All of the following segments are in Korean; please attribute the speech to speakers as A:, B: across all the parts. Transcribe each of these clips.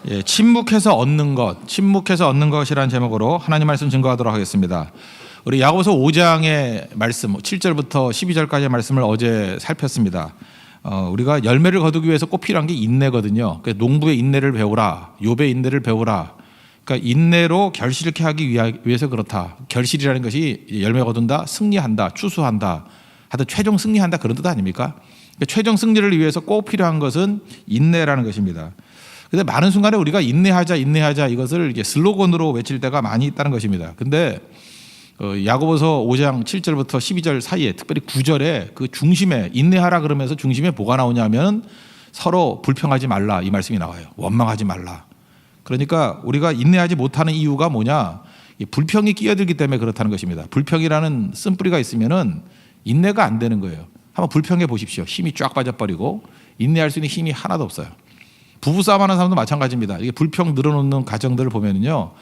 A: 예, 침묵해서 얻는 것, 침묵해서 얻는 것이라는 제목으로 하나님 말씀 증거하도록 하겠습니다. 우리 야고보서 5장의 말씀 7절부터 12절까지의 말씀을 어제 살폈습니다. 우리가 열매를 거두기 위해서 꼭 필요한 게 인내거든요. 그래서 농부의 인내를 배우라, 욥의 인내를 배우라. 그러니까 인내로 결실케 하기 위해서 그렇다. 결실이라는 것이 열매 거둔다, 승리한다, 추수한다, 하여튼 최종 승리한다 그런 뜻 아닙니까? 그러니까 최종 승리를 위해서 꼭 필요한 것은 인내라는 것입니다. 근데 많은 순간에 우리가 인내하자 이것을 이제 슬로건으로 외칠 때가 많이 있다는 것입니다. 근데 야고보서 5장 7절부터 12절 사이에 특별히 9절에 그 중심에 인내하라 그러면서 중심에 뭐가 나오냐면 서로 불평하지 말라 이 말씀이 나와요. 원망하지 말라. 그러니까 우리가 인내하지 못하는 이유가 뭐냐? 불평이 끼어들기 때문에 그렇다는 것입니다. 불평이라는 쓴뿌리가 있으면은 인내가 안 되는 거예요. 한번 불평해 보십시오. 힘이 쫙 빠져버리고 인내할 수 있는 힘이 하나도 없어요. 부부싸움하는 사람도 마찬가지입니다. 이게 불평 늘어놓는 가정들을 보면은요,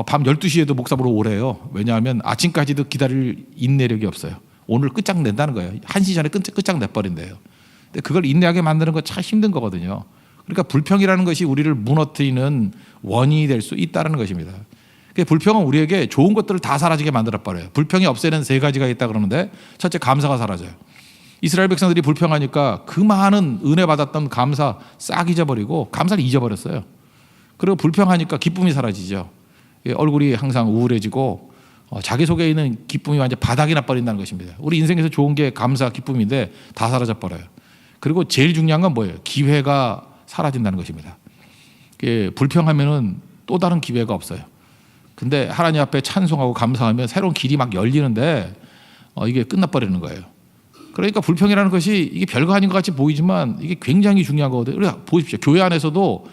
A: 밤 12시에도 목사 보러 오래요. 왜냐하면 아침까지도 기다릴 인내력이 없어요. 오늘 끝장낸다는 거예요. 1시 전에 끝장내버린대요. 근데 그걸 인내하게 만드는 건 참 힘든 거거든요. 그러니까 불평이라는 것이 우리를 무너뜨리는 원인이 될 수 있다는 것입니다. 불평은 우리에게 좋은 것들을 다 사라지게 만들어버려요. 불평이 없애는 3가지가 있다 그러는데 첫째, 감사가 사라져요. 이스라엘 백성들이 불평하니까 그 많은 은혜 받았던 감사 싹 잊어버리고 감사를 잊어버렸어요. 그리고 불평하니까 기쁨이 사라지죠. 얼굴이 항상 우울해지고 자기 속에 있는 기쁨이 완전 바닥이 나버린다는 것입니다. 우리 인생에서 좋은 게 감사, 기쁨인데 다 사라져버려요. 그리고 제일 중요한 건 뭐예요? 기회가 사라진다는 것입니다. 불평하면은 또 다른 기회가 없어요. 근데 하나님 앞에 찬송하고 감사하면 새로운 길이 막 열리는데 이게 끝나버리는 거예요. 그러니까 불평이라는 것이 이게 별거 아닌 것 같이 보이지만 이게 굉장히 중요한 거거든요. 우리가 보십시오. 교회 안에서도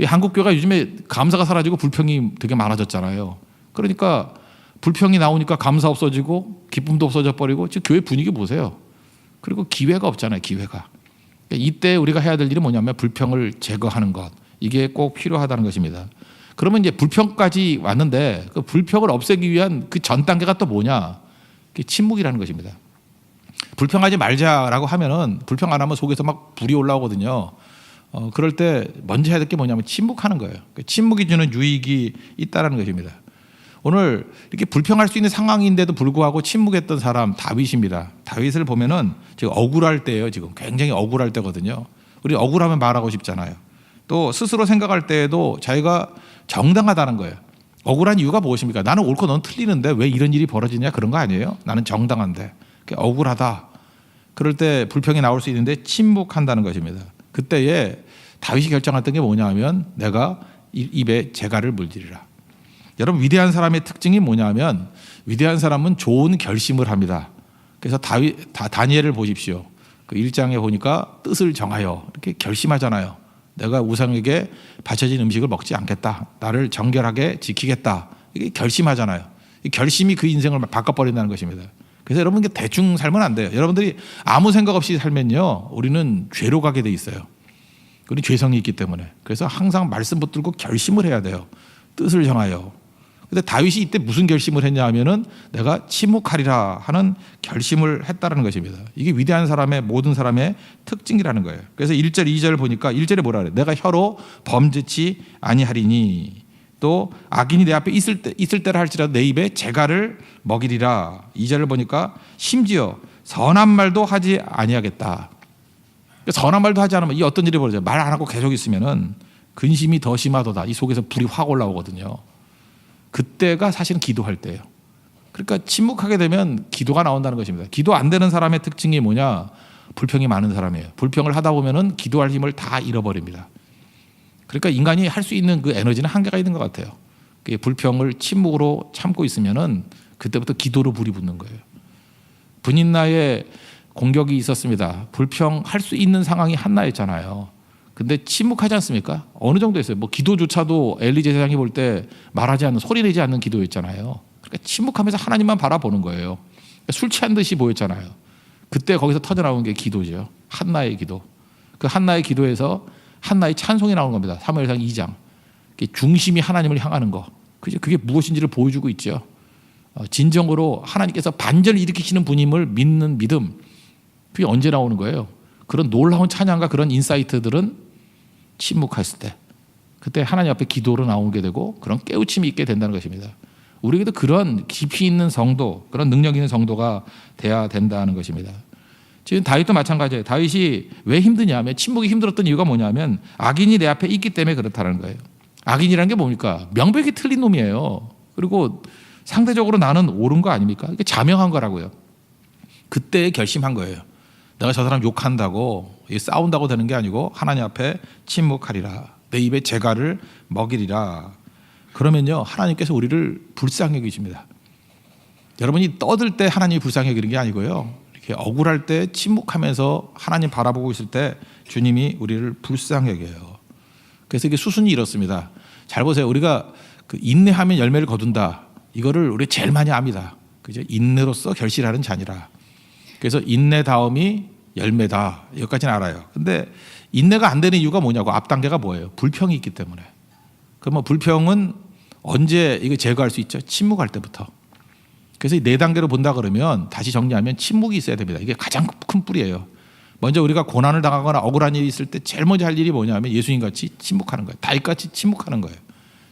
A: 한국 교회가 요즘에 감사가 사라지고 불평이 되게 많아졌잖아요. 그러니까 불평이 나오니까 감사 없어지고 기쁨도 없어져 버리고 지금 교회 분위기 보세요. 그리고 기회가 없잖아요. 기회가. 이때 우리가 해야 될 일이 뭐냐면 불평을 제거하는 것. 이게 꼭 필요하다는 것입니다. 그러면 이제 불평까지 왔는데 그 불평을 없애기 위한 그 전 단계가 또 뭐냐? 그게 침묵이라는 것입니다. 불평하지 말자라고 하면은 불평 안 하면 속에서 막 불이 올라오거든요. 그럴 때 먼저 해야 될 게 뭐냐면 침묵하는 거예요. 침묵이 주는 유익이 있다는 것입니다. 오늘 이렇게 불평할 수 있는 상황인데도 불구하고 침묵했던 사람 다윗입니다. 다윗을 보면은 지금 억울할 때예요. 지금 굉장히 억울할 때거든요. 우리 억울하면 말하고 싶잖아요. 또 스스로 생각할 때에도 자기가 정당하다는 거예요. 억울한 이유가 무엇입니까? 나는 옳고 넌 틀리는데 왜 이런 일이 벌어지냐 그런 거 아니에요? 나는 정당한데 억울하다. 그럴 때 불평이 나올 수 있는데 침묵한다는 것입니다. 그때에 다윗이 결정했던 게 뭐냐면 내가 입에 재갈을 물들이라. 여러분 위대한 사람의 특징이 뭐냐면 위대한 사람은 좋은 결심을 합니다. 그래서 다니엘을 보십시오. 그 1장에 보니까 뜻을 정하여 이렇게 결심하잖아요. 내가 우상에게 바쳐진 음식을 먹지 않겠다. 나를 정결하게 지키겠다. 이게 결심하잖아요. 이 결심이 그 인생을 바꿔버린다는 것입니다. 그래서 여러분 대충 살면 안 돼요. 여러분들이 아무 생각 없이 살면요, 우리는 죄로 가게 돼 있어요. 우리 죄성이 있기 때문에. 그래서 항상 말씀 붙들고 결심을 해야 돼요. 뜻을 정하여. 근데 다윗이 이때 무슨 결심을 했냐 하면은 내가 침묵하리라 하는 결심을 했다는 것입니다. 이게 위대한 사람의 모든 사람의 특징이라는 거예요. 그래서 1절, 2절을 보니까 1절에 뭐라 그래요? 내가 혀로 범죄치 아니하리니 또 악인이 내 앞에 있을 때라 할지라도 내 입에 재갈을 먹이리라. 2절을 보니까 심지어 선한 말도 하지 아니하겠다. 선한 말도 하지 않으면 이 어떤 일이 벌어져요? 말 안 하고 계속 있으면은 근심이 더 심하도다. 이 속에서 불이 확 올라오거든요. 그때가 사실은 기도할 때예요. 그러니까 침묵하게 되면 기도가 나온다는 것입니다. 기도 안 되는 사람의 특징이 뭐냐? 불평이 많은 사람이에요. 불평을 하다 보면은 기도할 힘을 다 잃어버립니다. 그러니까 인간이 할 수 있는 그 에너지는 한계가 있는 것 같아요. 불평을 침묵으로 참고 있으면은 그때부터 기도로 불이 붙는 거예요. 분인나에 공격이 있었습니다. 불평할 수 있는 상황이 한나였잖아요. 근데 침묵하지 않습니까? 어느 정도 했어요. 뭐 기도조차도 엘리 제사장이 볼 때 말하지 않는, 소리 내지 않는 기도였잖아요. 그러니까 침묵하면서 하나님만 바라보는 거예요. 술 취한 듯이 보였잖아요. 그때 거기서 터져나온 게 기도죠. 한나의 기도. 그 한나의 기도에서 한나의 찬송이 나오는 겁니다. 사무엘상 2장. 중심이 하나님을 향하는 거. 그게 무엇인지를 보여주고 있죠. 진정으로 하나님께서 반전을 일으키시는 분임을 믿는 믿음. 그게 언제 나오는 거예요? 그런 놀라운 찬양과 그런 인사이트들은 침묵했을 때, 그때 하나님 앞에 기도로 나오게 되고 그런 깨우침이 있게 된다는 것입니다. 우리에게도 그런 깊이 있는 성도, 그런 능력 있는 성도가 돼야 된다는 것입니다. 지금 다윗도 마찬가지예요. 다윗이 왜 힘드냐면, 침묵이 힘들었던 이유가 뭐냐면 악인이 내 앞에 있기 때문에 그렇다는 거예요. 악인이라는 게 뭡니까? 명백히 틀린 놈이에요. 그리고 상대적으로 나는 옳은 거 아닙니까? 이게 자명한 거라고요. 그때 결심한 거예요. 내가 저 사람 욕한다고 싸운다고 되는 게 아니고 하나님 앞에 침묵하리라. 내 입에 재갈을 먹이리라. 그러면요, 하나님께서 우리를 불쌍히 여기십니다. 여러분이 떠들 때 하나님이 불쌍히 여기는 게 아니고요, 이렇게 억울할 때 침묵하면서 하나님 바라보고 있을 때 주님이 우리를 불쌍히 여겨요. 그래서 이게 수순이 이렇습니다. 잘 보세요. 우리가 그 인내하면 열매를 거둔다, 이거를 우리 제일 많이 압니다. 그죠? 인내로서 결실하는 자니라. 그래서 인내 다음이 열매다, 여기까지는 알아요. 근데 인내가 안 되는 이유가 뭐냐고, 앞 단계가 뭐예요? 불평이 있기 때문에. 그럼 불평은 언제 이거 제거할 수 있죠? 침묵할 때부터. 그래서 이 4단계로 본다 그러면, 다시 정리하면 침묵이 있어야 됩니다. 이게 가장 큰 뿌리예요. 먼저 우리가 고난을 당하거나 억울한 일이 있을 때 제일 먼저 할 일이 뭐냐면 예수님 같이 침묵하는 거예요. 다윗같이 침묵하는 거예요.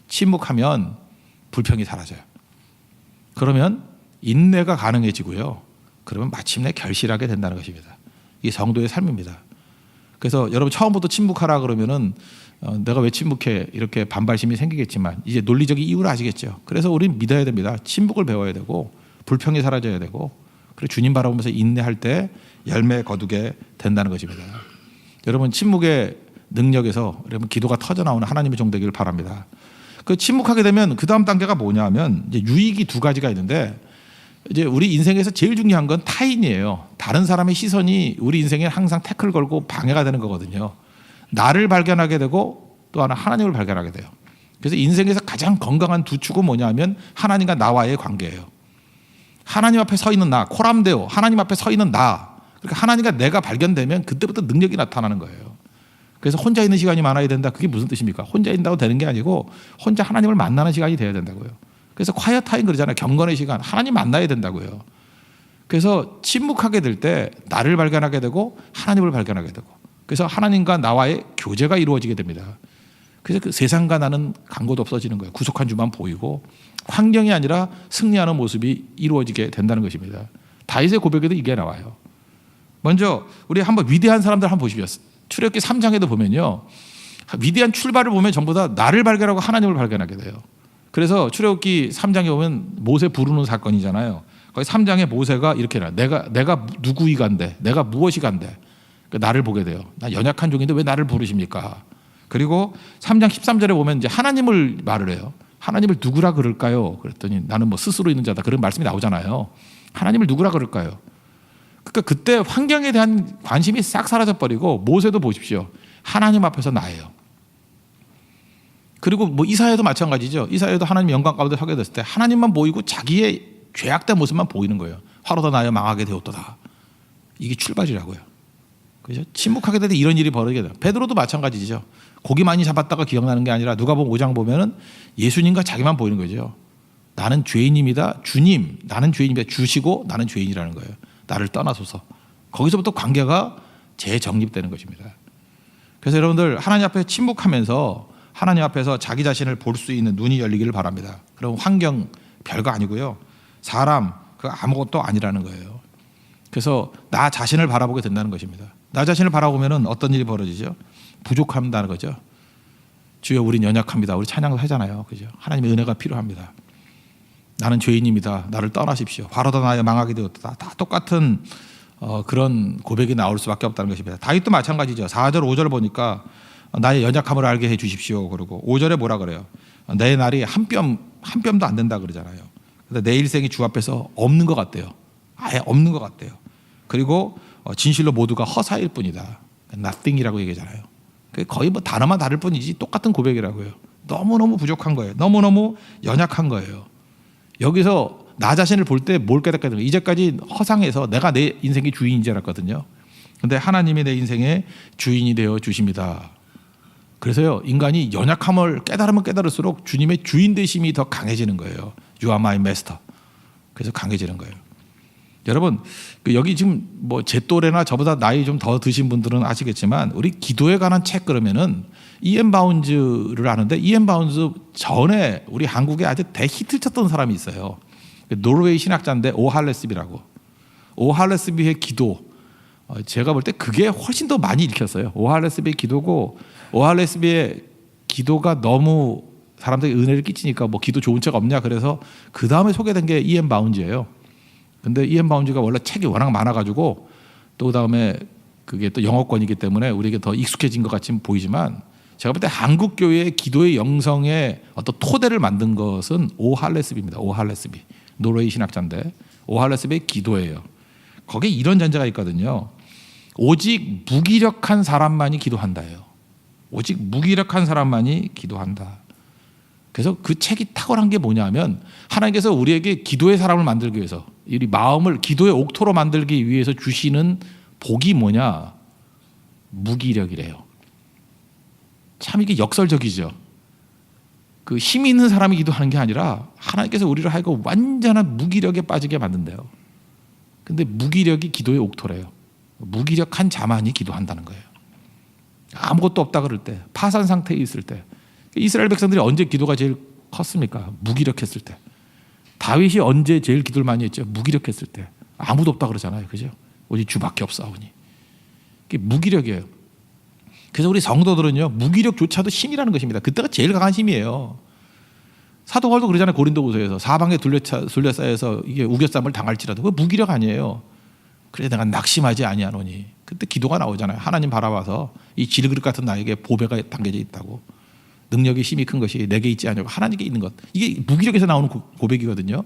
A: 침묵하면 불평이 사라져요. 그러면 인내가 가능해지고요. 그러면 마침내 결실하게 된다는 것입니다. 이게 성도의 삶입니다. 그래서 여러분 처음부터 침묵하라 그러면은 내가 왜 침묵해? 이렇게 반발심이 생기겠지만 이제 논리적인 이유를 아시겠죠. 그래서 우리는 믿어야 됩니다. 침묵을 배워야 되고 불평이 사라져야 되고, 그리고 주님 바라보면서 인내할 때 열매 거두게 된다는 것입니다. 여러분 침묵의 능력에서 여러분 기도가 터져 나오는 하나님의 종 되기를 바랍니다. 그 침묵하게 되면 그 다음 단계가 뭐냐면, 이제 유익이 2가지가 있는데, 이제 우리 인생에서 제일 중요한 건 타인이에요. 다른 사람의 시선이 우리 인생에 항상 태클 걸고 방해가 되는 거거든요. 나를 발견하게 되고 또 하나 하나님을 발견하게 돼요. 그래서 인생에서 가장 건강한 두 축은 뭐냐면 하나님과 나와의 관계예요. 하나님 앞에 서 있는 나, 코람데오, 하나님 앞에 서 있는 나. 그러니까 하나님과 내가 발견되면 그때부터 능력이 나타나는 거예요. 그래서 혼자 있는 시간이 많아야 된다. 그게 무슨 뜻입니까? 혼자 있다고 되는 게 아니고 혼자 하나님을 만나는 시간이 돼야 된다고요. 그래서 콰이어 타임 그러잖아요. 경건의 시간, 하나님 만나야 된다고요. 그래서 침묵하게 될 때 나를 발견하게 되고 하나님을 발견하게 되고, 그래서 하나님과 나와의 교제가 이루어지게 됩니다. 그래서 그 세상과 나는 간고도 없어지는 거예요. 구속한 주만 보이고 환경이 아니라 승리하는 모습이 이루어지게 된다는 것입니다. 다윗의 고백에도 이게 나와요. 먼저 우리 한번 위대한 사람들 한번 보십시오. 출애굽기 3장에도 보면요, 위대한 출발을 보면 전부 다 나를 발견하고 하나님을 발견하게 돼요. 그래서 출애굽기 3장에 보면 모세 부르는 사건이잖아요. 거기 3장에 모세가 이렇게 해요. 내가 누구이간데, 내가 무엇이간데, 나를 보게 돼요. 나 연약한 종인데 왜 나를 부르십니까? 그리고 3장 13절에 보면 이제 하나님을 말을 해요. 하나님을 누구라 그럴까요? 그랬더니 나는 뭐 스스로 있는 자다, 그런 말씀이 나오잖아요. 하나님을 누구라 그럴까요? 그러니까 그때 환경에 대한 관심이 싹 사라져버리고, 모세도 보십시오. 하나님 앞에서 나예요. 그리고 뭐 이사야도 마찬가지죠. 이사야도 하나님 영광 가운데 서게 됐을 때 하나님만 보이고 자기의 죄악된 모습만 보이는 거예요. 화로다 나여 망하게 되었도다. 이게 출발이라고요. 그죠? 침묵하게 되면 이런 일이 벌어지게 돼요. 베드로도 마찬가지죠. 고기 많이 잡았다가 기억나는 게 아니라 누가복음 5장 보면은 예수님과 자기만 보이는 거죠. 나는 죄인입니다. 주님, 나는 죄인입니다. 주시고 나는 죄인이라는 거예요. 나를 떠나소서. 거기서부터 관계가 재정립되는 것입니다. 그래서 여러분들 하나님 앞에 침묵하면서 하나님 앞에서 자기 자신을 볼 수 있는 눈이 열리기를 바랍니다. 그럼 환경 별거 아니고요. 사람 그 아무것도 아니라는 거예요. 그래서 나 자신을 바라보게 된다는 것입니다. 나 자신을 바라보면 어떤 일이 벌어지죠? 부족합니다는 거죠. 주여 우린 연약합니다. 우리 찬양도 하잖아요. 그죠? 하나님의 은혜가 필요합니다. 나는 죄인입니다. 나를 떠나십시오. 바로다 나여 망하게 되었다. 다 똑같은 그런 고백이 나올 수밖에 없다는 것입니다. 다윗도 마찬가지죠. 4절 5절 보니까 나의 연약함을 알게 해 주십시오. 그러고 5절에 뭐라 그래요? 내 날이 한 뼘도 안 된다 그러잖아요. 근데 내 일생이 주 앞에서 없는 것 같대요. 아예 없는 것 같대요. 그리고 진실로 모두가 허사일 뿐이다. nothing이라고 얘기하잖아요. 거의 뭐 단어만 다를 뿐이지 똑같은 고백이라고요. 너무너무 부족한 거예요. 너무너무 연약한 거예요. 여기서 나 자신을 볼 때 뭘 깨닫게 되는 거예요. 이제까지 허상에서 내가 내 인생의 주인인 줄 알았거든요. 근데 하나님이 내 인생의 주인이 되어 주십니다. 그래서요, 인간이 연약함을 깨달으면 깨달을수록 주님의 주인 되심이 더 강해지는 거예요. You are my master. 그래서 강해지는 거예요. 여러분 여기 지금 뭐 제 또래나 저보다 나이 좀 더 드신 분들은 아시겠지만 우리 기도에 관한 책 그러면은 이엠 바운즈를 아는데 이엠 바운즈 전에 우리 한국에 아주 대히트를 쳤던 사람이 있어요. 노르웨이 신학자인데 오할레스비라고. 오할레스비의 기도 제가 볼 때 그게 훨씬 더 많이 읽혔어요. 오할레스비의 기도고 오할레스비의 기도가 너무 사람들이 은혜를 끼치니까 뭐 기도 좋은 책 없냐 그래서 그 다음에 소개된 게 이엠 바운즈예요. 근데 이엠 바운즈가 원래 책이 워낙 많아가지고 또 그다음에 그게 또 영어권이기 때문에 우리에게 더 익숙해진 것 같이 보이지만 제가 볼 때 한국 교회의 기도의 영성의 어떤 토대를 만든 것은 오할레스비입니다. 오할레스비 노르웨이 신학자인데 오할레스비의 기도예요. 거기에 이런 전제가 있거든요. 오직 무기력한 사람만이 기도한다예요. 오직 무기력한 사람만이 기도한다. 그래서 그 책이 탁월한 게 뭐냐면 하나님께서 우리에게 기도의 사람을 만들기 위해서 우리 마음을 기도의 옥토로 만들기 위해서 주시는 복이 뭐냐? 무기력이래요. 참 이게 역설적이죠. 그 힘 있는 사람이 기도하는 게 아니라 하나님께서 우리를 하여금 완전한 무기력에 빠지게 만든대요. 근데 무기력이 기도의 옥토래요. 무기력한 자만이 기도한다는 거예요. 아무것도 없다 그럴 때, 파산 상태에 있을 때. 이스라엘 백성들이 언제 기도가 제일 컸습니까? 무기력했을 때. 다윗이 언제 제일 기도를 많이 했죠? 무기력했을 때. 아무도 없다 그러잖아요. 그죠? 오직 주밖에 없사오니. 그게 무기력이에요. 그래서 우리 성도들은요, 무기력조차도 힘이라는 것입니다. 그때가 제일 강한 힘이에요. 사도 바울도 그러잖아요. 고린도후서에서 사방에 둘러싸여서 이게 우겨쌈을 당할지라도 그 무기력 아니에요. 그래 내가 낙심하지 아니하노니. 그때 기도가 나오잖아요. 하나님 바라봐서 이 질그릇 같은 나에게 보배가 담겨져 있다고. 능력이 힘이 큰 것이 내게 있지 않냐고 하나님께 있는 것. 이게 무기력에서 나오는 고백이거든요.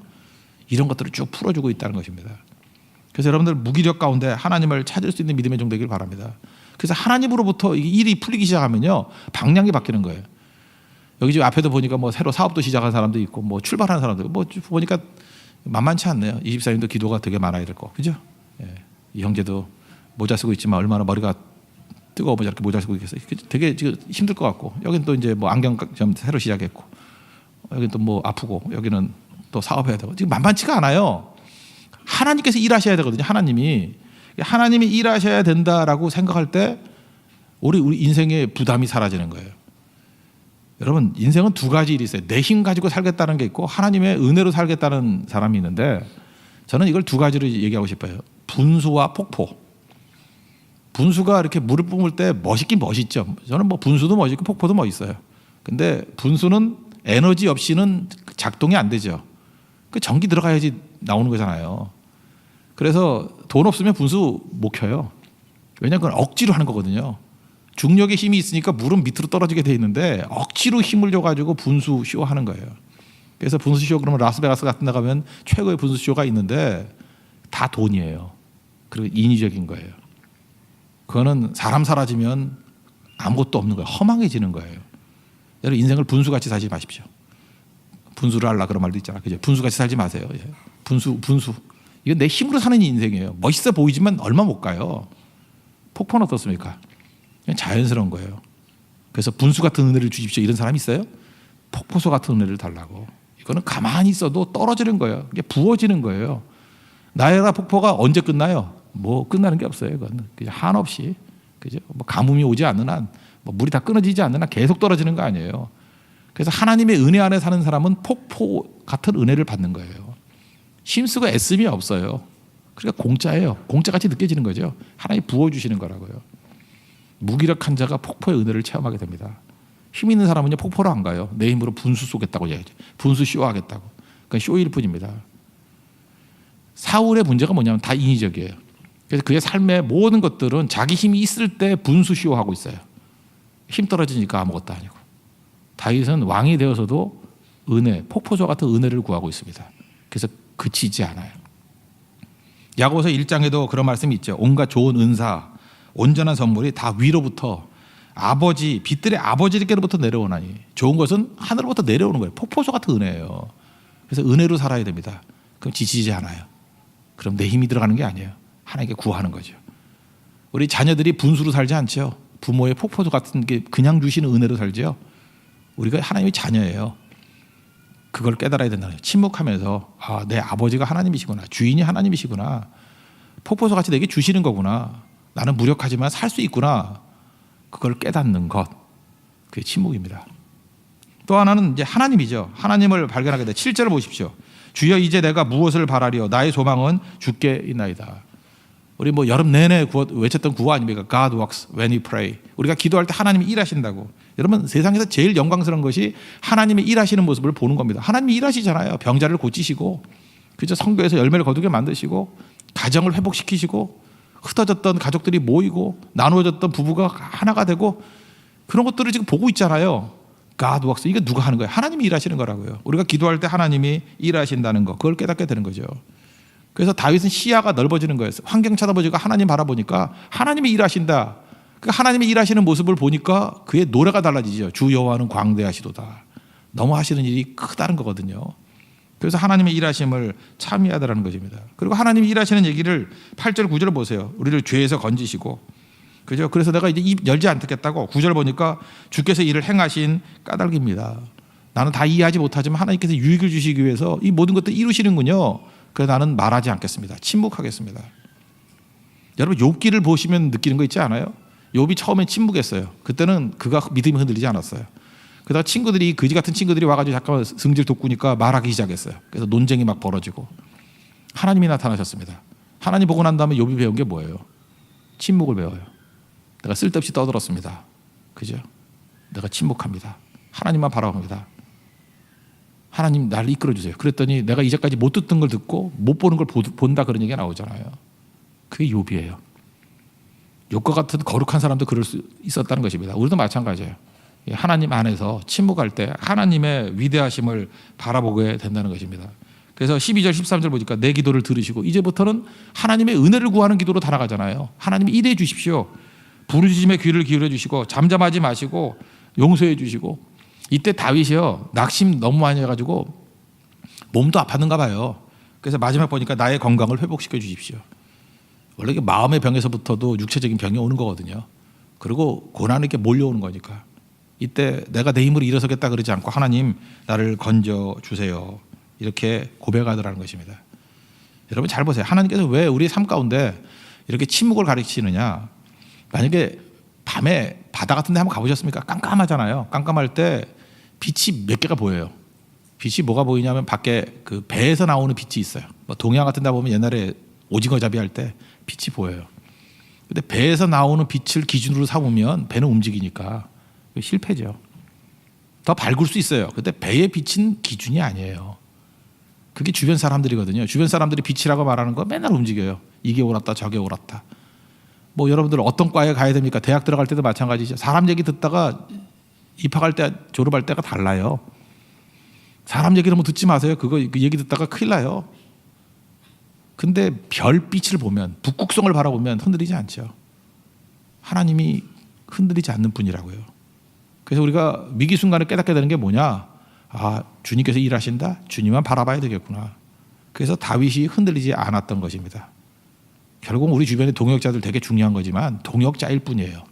A: 이런 것들을 쭉 풀어주고 있다는 것입니다. 그래서 여러분들 무기력 가운데 하나님을 찾을 수 있는 믿음의 종 되길 바랍니다. 그래서 하나님으로부터 일이 풀리기 시작하면요, 방향이 바뀌는 거예요. 여기 지금 앞에도 보니까 뭐 새로 사업도 시작한 사람도 있고 뭐 출발하는 사람도 있고 뭐 보니까 만만치 않네요. 이 집사님도 기도가 되게 많아야 될 거, 그죠? 예. 이 형제도 모자 쓰고 있지만 얼마나 머리가 뜨거우면 저렇게 모자 쓰고 있겠어요. 되게 지금 힘들 것 같고 여기는 또 이제 뭐 안경점 새로 시작했고 여기는 또 뭐 아프고 여기는 또 사업해야 되고 지금 만만치가 않아요. 하나님께서 일하셔야 되거든요. 하나님이 일하셔야 된다라고 생각할 때 우리 인생의 부담이 사라지는 거예요. 여러분 인생은 두 가지 일이 있어요. 내 힘 가지고 살겠다는 게 있고 하나님의 은혜로 살겠다는 사람이 있는데 저는 이걸 두 가지로 얘기하고 싶어요. 분수와 폭포. 분수가 이렇게 물을 뿜을 때 멋있긴 멋있죠. 저는 뭐 분수도 멋있고 폭포도 멋있어요. 근데 분수는 에너지 없이는 작동이 안 되죠. 그 전기 들어가야지 나오는 거잖아요. 그래서 돈 없으면 분수 못 켜요. 왜냐하면 그건 억지로 하는 거거든요. 중력의 힘이 있으니까 물은 밑으로 떨어지게 돼 있는데 억지로 힘을 줘가지고 분수 쇼 하는 거예요. 그래서 분수 쇼 그러면 라스베가스 같은 데 가면 최고의 분수 쇼가 있는데 다 돈이에요. 그리고 인위적인 거예요. 그거는 사람 사라지면 아무것도 없는 거예요. 허망해지는 거예요. 여러분 인생을 분수같이 살지 마십시오. 분수를 하려 그런 말도 있잖아. 그죠? 분수같이 살지 마세요. 예. 분수. 이건 내 힘으로 사는 인생이에요. 멋있어 보이지만 얼마 못 가요. 폭포는 어떻습니까? 그냥 자연스러운 거예요. 그래서 분수 같은 은혜를 주십시오. 이런 사람이 있어요? 폭포수 같은 은혜를 달라고. 이거는 가만히 있어도 떨어지는 거예요. 이게 부어지는 거예요. 나야가라 폭포가 언제 끝나요? 뭐 끝나는 게 없어요. 그건 그냥 한없이, 그죠? 뭐 가뭄이 오지 않는 한, 뭐 물이 다 끊어지지 않는 한 계속 떨어지는 거 아니에요. 그래서 하나님의 은혜 안에 사는 사람은 폭포 같은 은혜를 받는 거예요. 힘쓰고 애씀이 없어요. 그러니까 공짜예요. 공짜같이 느껴지는 거죠. 하나님이 부어주시는 거라고요. 무기력한 자가 폭포의 은혜를 체험하게 됩니다. 힘 있는 사람은요 폭포로 안 가요. 내 힘으로 분수 쏘겠다고 얘기하죠. 분수 쇼하겠다고. 그건 쇼일 뿐입니다. 사울의 문제가 뭐냐면 다 인위적이에요. 그래서 그의 삶의 모든 것들은 자기 힘이 있을 때 분수 쇼하고 있어요. 힘 떨어지니까 아무것도 아니고. 다윗은 왕이 되어서도 은혜, 폭포수와 같은 은혜를 구하고 있습니다. 그래서 그치지 않아요. 야고보서 1장에도 그런 말씀이 있죠. 온갖 좋은 은사, 온전한 선물이 다 위로부터 아버지, 빛들의 아버지께로부터 내려오나니 좋은 것은 하늘로부터 내려오는 거예요. 폭포수 같은 은혜예요. 그래서 은혜로 살아야 됩니다. 그럼 지치지 않아요. 그럼 내 힘이 들어가는 게 아니에요. 하나님께 구하는 거죠. 우리 자녀들이 분수로 살지 않죠. 부모의 폭포수 같은 게 그냥 주시는 은혜로 살죠. 우리가 하나님의 자녀예요. 그걸 깨달아야 된다는 거예요. 침묵하면서 내 아버지가 하나님이시구나. 주인이 하나님이시구나. 폭포수 같이 내게 주시는 거구나. 나는 무력하지만 살 수 있구나. 그걸 깨닫는 것. 그게 침묵입니다. 또 하나는 이제 하나님이죠. 하나님을 발견하게 돼. 7절을 보십시오. 주여 이제 내가 무엇을 바라리요 나의 소망은 주께 있나이다. 우리 뭐 여름 내내 외쳤던 구호 아닙니까? God works when we pray. 우리가 기도할 때 하나님이 일하신다고. 여러분 세상에서 제일 영광스러운 것이 하나님이 일하시는 모습을 보는 겁니다. 하나님이 일하시잖아요. 병자를 고치시고 그죠? 성교에서 열매를 거두게 만드시고 가정을 회복시키시고 흩어졌던 가족들이 모이고 나누어졌던 부부가 하나가 되고 그런 것들을 지금 보고 있잖아요. God works. 이게 누가 하는 거예요? 하나님이 일하시는 거라고요. 우리가 기도할 때 하나님이 일하신다는 거 그걸 깨닫게 되는 거죠. 그래서 다윗은 시야가 넓어지는 거예요. 환경 쳐다보니까 하나님 바라보니까 하나님이 일하신다. 그 하나님이 일하시는 모습을 보니까 그의 노래가 달라지죠. 주 여호와는 광대하시도다. 너무 하시는 일이 크다는 거거든요. 그래서 하나님의 일하심을 참여하다라는 것입니다. 그리고 하나님이 일하시는 얘기를 8절 9절 보세요. 우리를 죄에서 건지시고 그죠? 그래서 내가 이제 입 열지 않겠다고 9절 보니까 주께서 일을 행하신 까닭입니다. 나는 다 이해하지 못하지만 하나님께서 유익을 주시기 위해서 이 모든 것들 이루시는군요. 그래서 나는 말하지 않겠습니다. 침묵하겠습니다. 여러분 욥기를 보시면 느끼는 거 있지 않아요? 욥이 처음엔 침묵했어요. 그때는 그가 믿음이 흔들리지 않았어요. 그러다가 친구들이 거지 같은 친구들이 와가지고 잠깐만 승질 돋구니까 말하기 시작했어요. 그래서 논쟁이 막 벌어지고 하나님이 나타나셨습니다. 하나님 보고 난 다음에 욥이 배운 게 뭐예요? 침묵을 배워요. 내가 쓸데없이 떠들었습니다. 그죠? 내가 침묵합니다. 하나님만 바라봅니다. 하나님 나를 이끌어 주세요. 그랬더니 내가 이제까지 못 듣던 걸 듣고 못 보는 걸 본다 그런 얘기가 나오잖아요. 그게 욥이에요. 욥과 같은 거룩한 사람도 그럴 수 있었다는 것입니다. 우리도 마찬가지예요. 하나님 안에서 침묵할 때 하나님의 위대하심을 바라보게 된다는 것입니다. 그래서 12절 13절 보니까 내 기도를 들으시고 이제부터는 하나님의 은혜를 구하는 기도로 달아가잖아요. 하나님이 일해 주십시오. 부르짖음에 귀를 기울여 주시고 잠잠하지 마시고 용서해 주시고 이때 다윗이요 낙심 너무 많이 해가지고 몸도 아팠는가 봐요. 그래서 마지막 보니까 나의 건강을 회복시켜 주십시오. 원래 이게 마음의 병에서부터도 육체적인 병이 오는 거거든요. 그리고 고난이 이렇게 몰려오는 거니까 이때 내가 내 힘으로 일어서겠다 그러지 않고 하나님 나를 건져 주세요. 이렇게 고백하더라는 것입니다. 여러분 잘 보세요. 하나님께서 왜 우리의 삶 가운데 이렇게 침묵을 가르치느냐. 만약에 밤에 바다 같은 데 한번 가보셨습니까? 깜깜하잖아요. 깜깜할 때 빛이 몇 개가 보여요. 빛이 뭐가 보이냐면 밖에 그 배에서 나오는 빛이 있어요. 뭐 동양 같은 데 보면 옛날에 오징어 잡이 할 때 빛이 보여요. 근데 배에서 나오는 빛을 기준으로 삼으면 배는 움직이니까 실패죠. 더 밝을 수 있어요. 근데 배의 빛은 기준이 아니에요. 그게 주변 사람들이거든요. 주변 사람들이 빛이라고 말하는 거 맨날 움직여요. 이게 옳았다 저게 옳았다. 뭐 여러분들 어떤 과에 가야 됩니까? 대학 들어갈 때도 마찬가지죠. 사람 얘기 듣다가 입학할 때 졸업할 때가 달라요. 사람 얘기 너무 듣지 마세요. 그 얘기 듣다가 큰일 나요. 근데 별빛을 보면 북극성을 바라보면 흔들리지 않죠. 하나님이 흔들리지 않는 분이라고요. 그래서 우리가 위기 순간에 깨닫게 되는 게 뭐냐? 주님께서 일하신다? 주님만 바라봐야 되겠구나. 그래서 다윗이 흔들리지 않았던 것입니다. 결국 우리 주변의 동역자들 되게 중요한 거지만 동역자일 뿐이에요.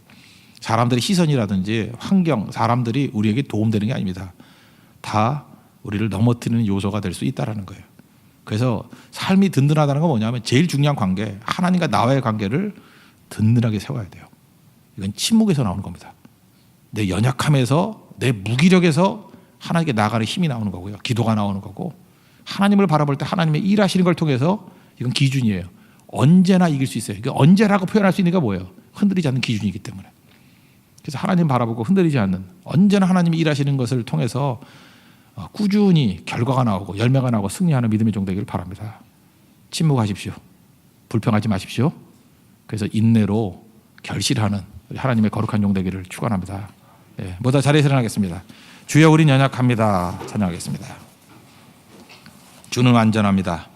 A: 사람들의 시선이라든지 환경, 사람들이 우리에게 도움되는 게 아닙니다. 다 우리를 넘어뜨리는 요소가 될 수 있다는 거예요. 그래서 삶이 든든하다는 건 뭐냐면 제일 중요한 관계, 하나님과 나와의 관계를 든든하게 세워야 돼요. 이건 침묵에서 나오는 겁니다. 내 연약함에서, 내 무기력에서 하나님께 나아가는 힘이 나오는 거고요. 기도가 나오는 거고, 하나님을 바라볼 때 하나님의 일하시는 걸 통해서 이건 기준이에요. 언제나 이길 수 있어요. 그러니까 언제라고 표현할 수 있는 게 뭐예요? 흔들리지 않는 기준이기 때문에. 그래서 하나님 바라보고 흔들리지 않는, 언제나 하나님이 일하시는 것을 통해서 꾸준히 결과가 나오고 열매가 나오고 승리하는 믿음의 종 되기를 바랍니다. 침묵하십시오. 불평하지 마십시오. 그래서 인내로 결실하는 하나님의 거룩한 종 되기를 축원합니다. 모두 자리에서 일어나겠습니다. 주여 우린 연약합니다. 찬양하겠습니다. 주는 완전합니다.